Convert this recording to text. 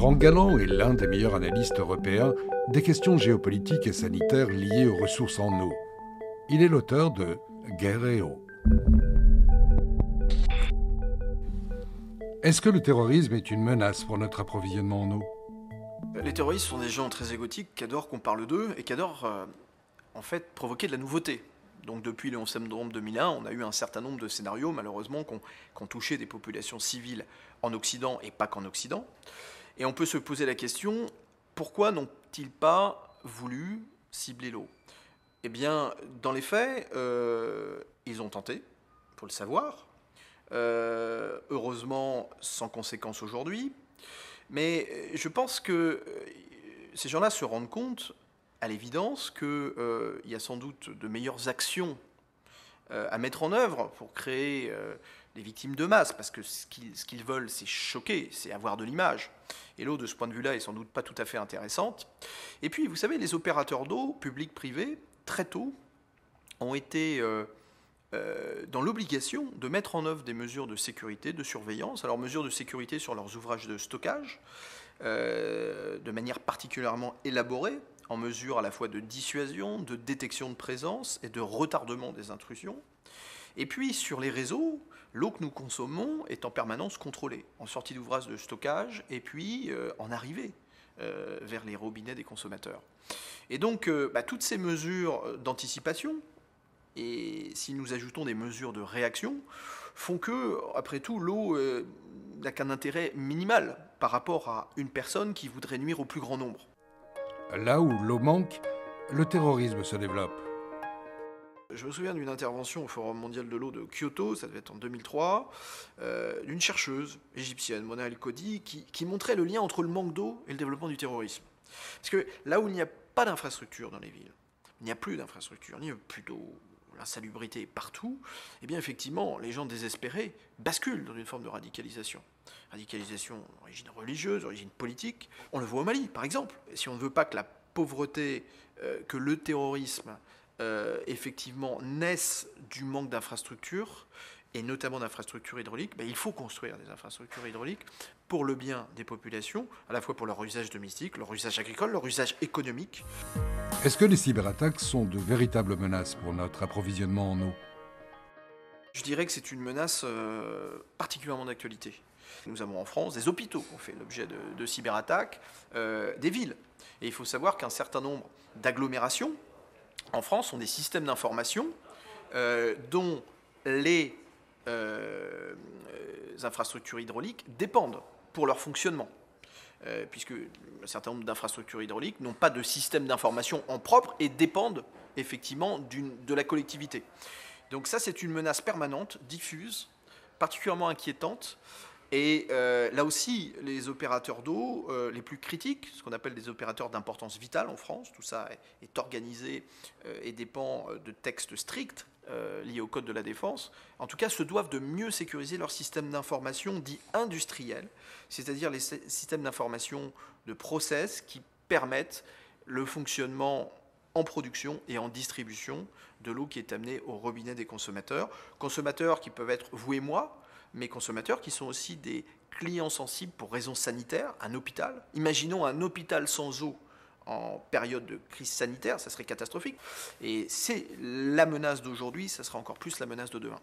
Franck Galland est l'un des meilleurs analystes européens des questions géopolitiques et sanitaires liées aux ressources en eau. Il est l'auteur de Guerre et eau. Est-ce que le terrorisme est une menace pour notre approvisionnement en eau? Les terroristes sont des gens très égotiques qui adorent qu'on parle d'eux et qui adorent en fait provoquer de la nouveauté. Donc depuis le 11 septembre 2001, on a eu un certain nombre de scénarios malheureusement qui ont touché des populations civiles en Occident et pas qu'en Occident. Et on peut se poser la question, pourquoi n'ont-ils pas voulu cibler l'eau? Eh bien, dans les faits, ils ont tenté, il faut le savoir. Heureusement, sans conséquence aujourd'hui. Mais je pense que ces gens-là se rendent compte, à l'évidence, qu'il y a sans doute de meilleures actions à mettre en œuvre pour créer des victimes de masse, parce que ce qu'ils veulent, c'est choquer, c'est avoir de l'image. Et l'eau, de ce point de vue-là, est sans doute pas tout à fait intéressante. Et puis, vous savez, les opérateurs d'eau, publics, privés, très tôt, ont été dans l'obligation de mettre en œuvre des mesures de sécurité, de surveillance. Alors, mesures de sécurité sur leurs ouvrages de stockage, de manière particulièrement élaborée, en mesure à la fois de dissuasion, de détection de présence et de retardement des intrusions. Et puis, sur les réseaux, l'eau que nous consommons est en permanence contrôlée, en sortie d'ouvrage de stockage et puis en arrivée vers les robinets des consommateurs. Et donc, toutes ces mesures d'anticipation, et si nous ajoutons des mesures de réaction, font que, après tout, l'eau n'a qu'un intérêt minimal par rapport à une personne qui voudrait nuire au plus grand nombre. Là où l'eau manque, le terrorisme se développe. Je me souviens d'une intervention au Forum mondial de l'eau de Kyoto, ça devait être en 2003, d'une chercheuse égyptienne, Mona El-Kodi, qui montrait le lien entre le manque d'eau et le développement du terrorisme. Parce que là où il n'y a pas d'infrastructure dans les villes, il n'y a plus d'infrastructure, ni plus d'eau, l'insalubrité partout, eh bien effectivement, les gens désespérés basculent dans une forme de radicalisation. Radicalisation d'origine religieuse, d'origine politique. On le voit au Mali, par exemple. Et si on ne veut pas que la pauvreté, que le terrorisme, effectivement, naissent du manque d'infrastructures, et notamment d'infrastructures hydrauliques, il faut construire des infrastructures hydrauliques pour le bien des populations, à la fois pour leur usage domestique, leur usage agricole, leur usage économique. Est-ce que les cyberattaques sont de véritables menaces pour notre approvisionnement en eau? Je dirais que c'est une menace particulièrement d'actualité. Nous avons en France des hôpitaux qui ont fait l'objet de cyberattaques, des villes. Et il faut savoir qu'un certain nombre d'agglomérations en France ont des systèmes d'information dont les infrastructures hydrauliques dépendent pour leur fonctionnement. Puisque un certain nombre d'infrastructures hydrauliques n'ont pas de système d'information en propre et dépendent effectivement de la collectivité. Donc ça, c'est une menace permanente, diffuse, particulièrement inquiétante. Et là aussi, les opérateurs d'eau les plus critiques, ce qu'on appelle des opérateurs d'importance vitale en France, tout ça est organisé et dépend de textes stricts liés au Code de la Défense, en tout cas se doivent de mieux sécuriser leur système d'information dit industriel, c'est-à-dire les systèmes d'information de process qui permettent le fonctionnement en production et en distribution de l'eau qui est amenée au robinet des consommateurs. Consommateurs qui peuvent être vous et moi, mais consommateurs qui sont aussi des clients sensibles pour raisons sanitaires, un hôpital. Imaginons un hôpital sans eau en période de crise sanitaire, ça serait catastrophique. Et c'est la menace d'aujourd'hui, ça sera encore plus la menace de demain.